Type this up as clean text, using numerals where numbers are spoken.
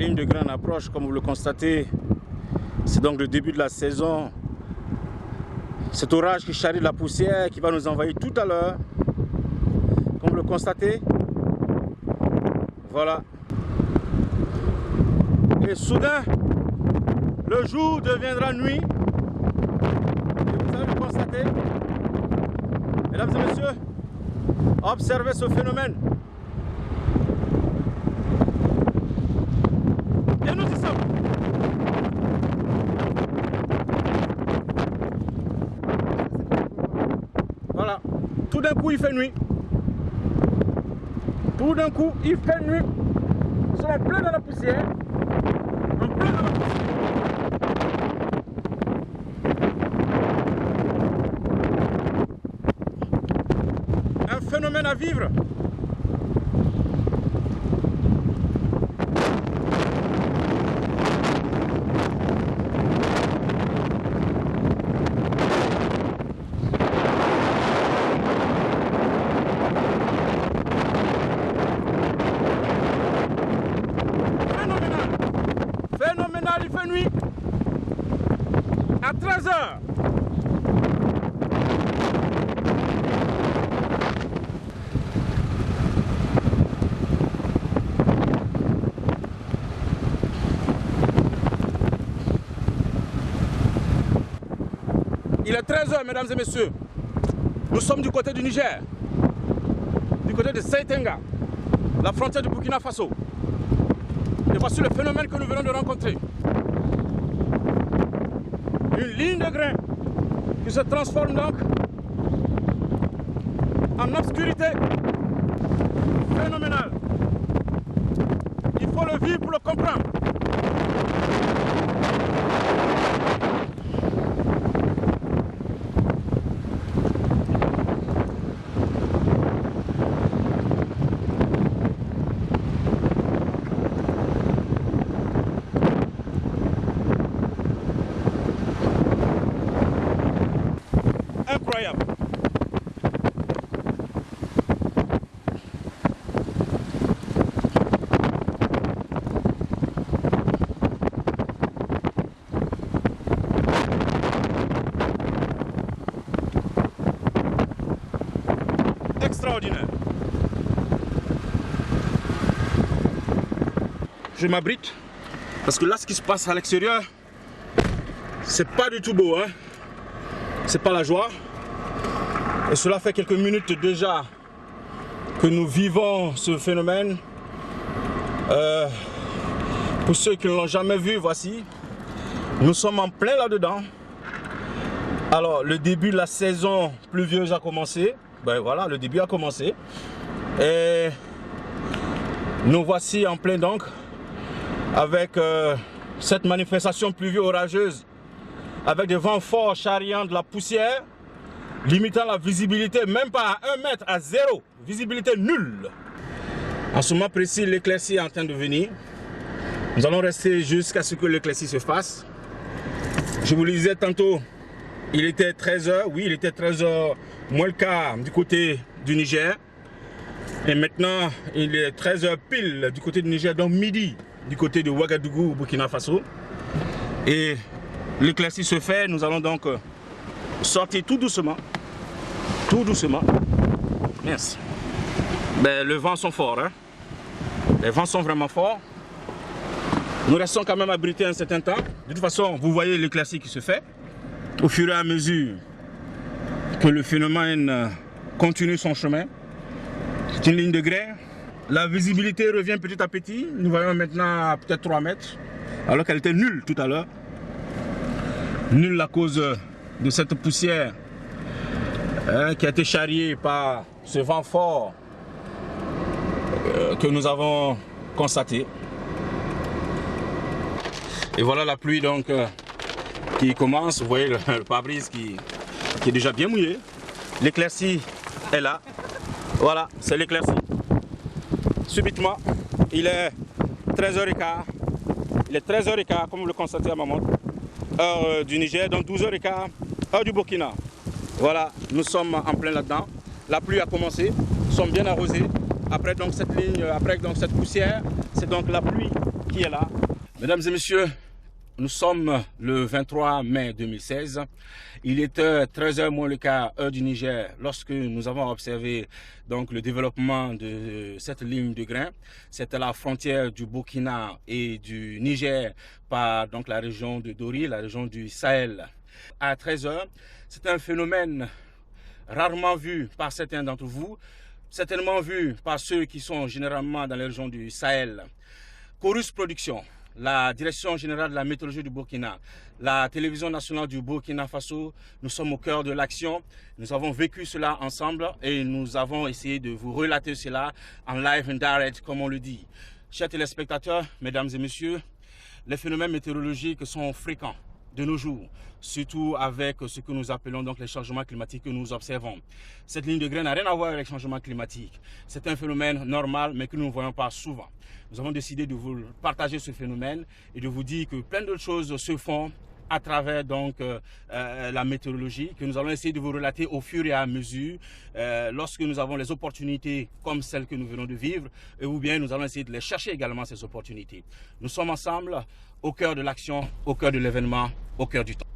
ligne de grain approche, comme vous le constatez. C'est donc le début de la saison. Cet orage qui charrie de la poussière qui va nous envahir tout à l'heure. Comme vous le constatez. Voilà. Et soudain, le jour deviendra nuit. Et vous allez le constater. Mesdames et messieurs, observez ce phénomène. Et nous y sommes. Voilà. Tout d'un coup, il fait nuit. Tout d'un coup, il fait nuit. Nous sommes en plein dans la poussière. En plein dans la poussière. Un phénomène à vivre. Phénoménal, il fait nuit à 13 h. Il est 13 h, mesdames et messieurs. Nous sommes du côté du Niger, du côté de Saïtenga, la frontière du Burkina Faso. Et voici le phénomène que nous venons de rencontrer. Une ligne de grain qui se transforme donc en obscurité phénoménale. Il faut le vivre pour le comprendre. Incroyable. Extraordinaire. Je m'abrite parce que là, ce qui se passe à l'extérieur, c'est pas du tout beau, hein. C'est pas la joie. Et cela fait quelques minutes déjà que nous vivons ce phénomène. Pour ceux qui ne l'ont jamais vu, voici. Nous sommes en plein là-dedans. Alors, le début de la saison pluvieuse a commencé. Ben voilà, le début a commencé. Et nous voici en plein donc avec cette manifestation pluvio-orageuse, avec des vents forts charriant de la poussière, limitant la visibilité même pas à 1 mètre, à 0, visibilité nulle. En ce moment précis, l'éclaircie est en train de venir. Nous allons rester jusqu'à ce que l'éclaircie se fasse. Je vous le disais tantôt, il était 13 h, oui, il était 13 h moins le quart du côté du Niger. Et maintenant, il est 13 h pile du côté du Niger, donc midi du côté de Ouagadougou, Burkina Faso. Et l'éclaircie se fait, nous allons donc sortir tout doucement. Tout doucement. Merci. Ben, les vents sont forts, hein. Les vents sont vraiment forts. Nous restons quand même abrités un certain temps. De toute façon, vous voyez l'éclaircie qui se fait. Au fur et à mesure que le phénomène continue son chemin. C'est une ligne de grain. La visibilité revient petit à petit. Nous voyons maintenant peut-être 3 mètres. Alors qu'elle était nulle tout à l'heure. Nulle à cause de cette poussière qui a été charriée par ce vent fort que nous avons constaté. Et voilà la pluie donc qui commence. Vous voyez le pare-brise qui est déjà bien mouillé. L'éclaircie est là. Voilà, c'est l'éclaircie. Subitement, il est 13 h 15. Il est 13 h 15, comme vous le constatez à ma montre. Heure du Niger, donc 12 h 15, heure du Burkina. Voilà, nous sommes en plein là-dedans. La pluie a commencé, nous sommes bien arrosés. Après donc cette ligne, après donc cette poussière, c'est donc la pluie qui est là. Mesdames et messieurs, nous sommes le 23 mai 2016. Il était 13h moins le quart, heure du Niger, lorsque nous avons observé donc, le développement de cette ligne de grain. C'était la frontière du Burkina et du Niger par donc, la région de Dori, la région du Sahel. À 13h, c'est un phénomène rarement vu par certains d'entre vous, certainement vu par ceux qui sont généralement dans les régions du Sahel. Chorus Production, la Direction générale de la météorologie du Burkina, la télévision nationale du Burkina Faso, nous sommes au cœur de l'action. Nous avons vécu cela ensemble et nous avons essayé de vous relater cela en live and direct, comme on le dit. Chers téléspectateurs, mesdames et messieurs, les phénomènes météorologiques sont fréquents de nos jours, surtout avec ce que nous appelons donc les changements climatiques que nous observons. Cette ligne de grain n'a rien à voir avec les changements climatiques. C'est un phénomène normal, mais que nous ne voyons pas souvent. Nous avons décidé de vous partager ce phénomène et de vous dire que plein d'autres choses se font à travers donc la météorologie, que nous allons essayer de vous relater au fur et à mesure, lorsque nous avons les opportunités comme celles que nous venons de vivre, ou bien nous allons essayer de les chercher également, ces opportunités. Nous sommes ensemble au cœur de l'action, au cœur de l'événement, au cœur du temps.